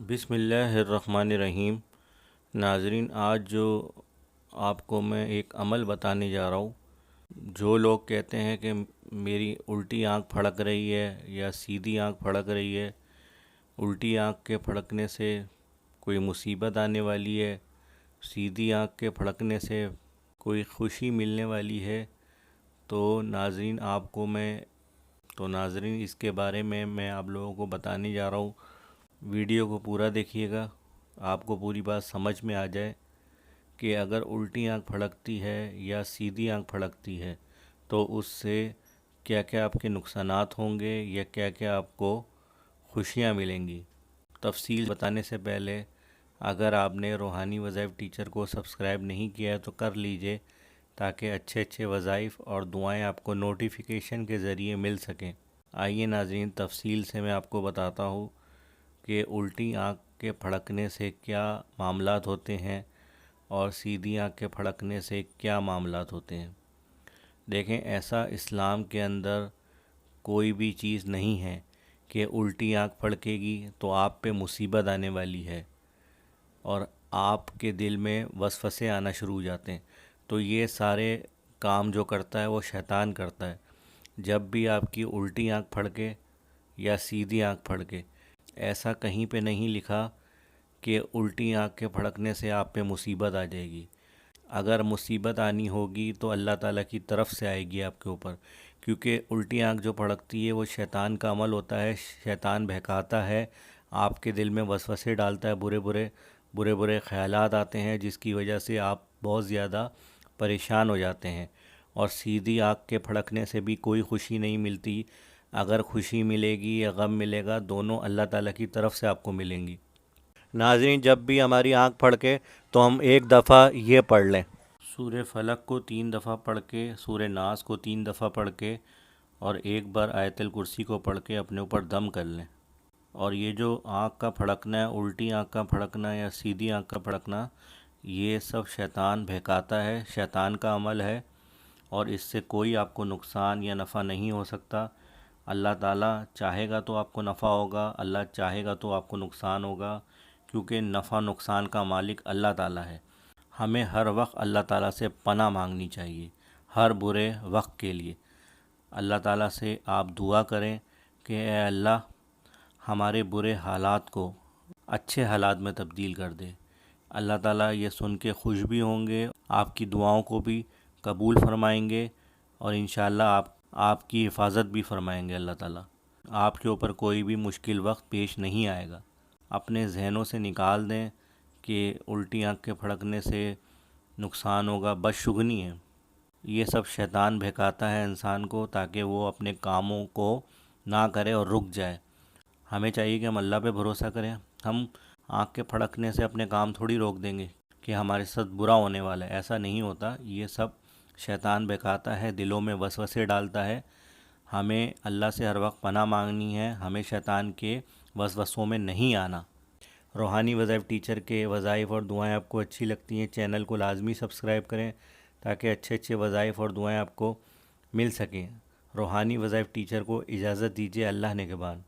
بسم اللہ الرحمن الرحیم۔ ناظرین، آج جو آپ کو میں ایک عمل بتانے جا رہا ہوں، جو لوگ کہتے ہیں کہ میری الٹی آنکھ پھڑک رہی ہے یا سیدھی آنکھ پھڑک رہی ہے، الٹی آنکھ کے پھڑکنے سے کوئی مصیبت آنے والی ہے، سیدھی آنکھ کے پھڑکنے سے کوئی خوشی ملنے والی ہے، تو ناظرین اس کے بارے میں آپ لوگوں کو بتانے جا رہا ہوں۔ ویڈیو کو پورا دیکھیے گا، آپ کو پوری بات سمجھ میں آ جائے کہ اگر الٹی آنکھ پھڑکتی ہے یا سیدھی آنکھ پھڑکتی ہے تو اس سے کیا کیا آپ کے نقصانات ہوں گے یا کیا کیا آپ کو خوشیاں ملیں گی۔ تفصیل بتانے سے پہلے اگر آپ نے روحانی وظائف ٹیچر کو سبسکرائب نہیں کیا ہے تو کر لیجئے، تاکہ اچھے اچھے وظائف اور دعائیں آپ کو نوٹیفیکیشن کے ذریعے مل سکیں۔ آئیے ناظرین، تفصیل سے میں آپ کو بتاتا ہوں کہ الٹی آنکھ کے پھڑکنے سے کیا معاملات ہوتے ہیں اور سیدھی آنکھ کے پھڑکنے سے کیا معاملات ہوتے ہیں۔ دیکھیں، ایسا اسلام کے اندر کوئی بھی چیز نہیں ہے کہ الٹی آنکھ پھڑکے گی تو آپ پہ مصیبت آنے والی ہے اور آپ کے دل میں وسوسے آنا شروع ہو جاتے ہیں۔ تو یہ سارے کام جو کرتا ہے وہ شیطان کرتا ہے۔ جب بھی آپ کی الٹی آنکھ پھڑکے یا سیدھی آنکھ پھڑکے، ایسا کہیں پہ نہیں لکھا کہ الٹی آنکھ کے پھڑکنے سے آپ پہ مصیبت آ جائے گی۔ اگر مصیبت آنی ہوگی تو اللہ تعالیٰ کی طرف سے آئے گی آپ کے اوپر، کیونکہ الٹی آنکھ جو پھڑکتی ہے وہ شیطان کا عمل ہوتا ہے۔ شیطان بہکاتا ہے، آپ کے دل میں وسوسے ڈالتا ہے، برے برے خیالات آتے ہیں، جس کی وجہ سے آپ بہت زیادہ پریشان ہو جاتے ہیں۔ اور سیدھی آنکھ کے پھڑکنے سے بھی کوئی خوشی نہیں ملتی۔ اگر خوشی ملے گی یا غم ملے گا، دونوں اللہ تعالیٰ کی طرف سے آپ کو ملیں گی۔ ناظرین، جب بھی ہماری آنکھ پھڑکے تو ہم ایک دفعہ یہ پڑھ لیں، سورہ فلق کو 3 دفعہ پڑھ کے، سورہ ناس کو 3 دفعہ پڑھ کے اور ایک بار آیت الکرسی کو پڑھ کے اپنے اوپر دم کر لیں۔ اور یہ جو آنکھ کا پھڑکنا ہے، الٹی آنکھ کا پھڑکنا یا سیدھی آنکھ کا پھڑکنا، یہ سب شیطان بہکاتا ہے، شیطان کا عمل ہے، اور اس سے کوئی آپ کو نقصان یا نفع نہیں ہو سکتا۔ اللہ تعالیٰ چاہے گا تو آپ کو نفع ہوگا، اللہ چاہے گا تو آپ کو نقصان ہوگا، کیونکہ نفع نقصان کا مالک اللہ تعالیٰ ہے۔ ہمیں ہر وقت اللہ تعالیٰ سے پناہ مانگنی چاہیے، ہر برے وقت کے لیے۔ اللہ تعالیٰ سے آپ دعا کریں کہ اے اللہ، ہمارے برے حالات کو اچھے حالات میں تبدیل کر دے۔ اللہ تعالیٰ یہ سن کے خوش بھی ہوں گے، آپ کی دعاؤں کو بھی قبول فرمائیں گے، اور انشاءاللہ آپ کی حفاظت بھی فرمائیں گے۔ اللہ تعالیٰ آپ کے اوپر کوئی بھی مشکل وقت پیش نہیں آئے گا۔ اپنے ذہنوں سے نکال دیں کہ الٹی آنکھ کے پھڑکنے سے نقصان ہوگا، بدشگونی ہے۔ یہ سب شیطان بہکاتا ہے انسان کو تاکہ وہ اپنے کاموں کو نہ کرے اور رک جائے۔ ہمیں چاہیے کہ ہم اللہ پہ بھروسہ کریں۔ ہم آنکھ کے پھڑکنے سے اپنے کام تھوڑی روک دیں گے کہ ہمارے ساتھ برا ہونے والا ہے، ایسا نہیں ہوتا۔ یہ سب شیطان بہکاتا ہے، دلوں میں وسوسے ڈالتا ہے۔ ہمیں اللہ سے ہر وقت پناہ مانگنی ہے، ہمیں شیطان کے وسوسوں میں نہیں آنا۔ روحانی وظائف ٹیچر کے وظائف اور دعائیں آپ کو اچھی لگتی ہیں، چینل کو لازمی سبسکرائب کریں تاکہ اچھے اچھے وظائف اور دعائیں آپ کو مل سکیں۔ روحانی وظائف ٹیچر کو اجازت دیجیے، اللہ نگہبان۔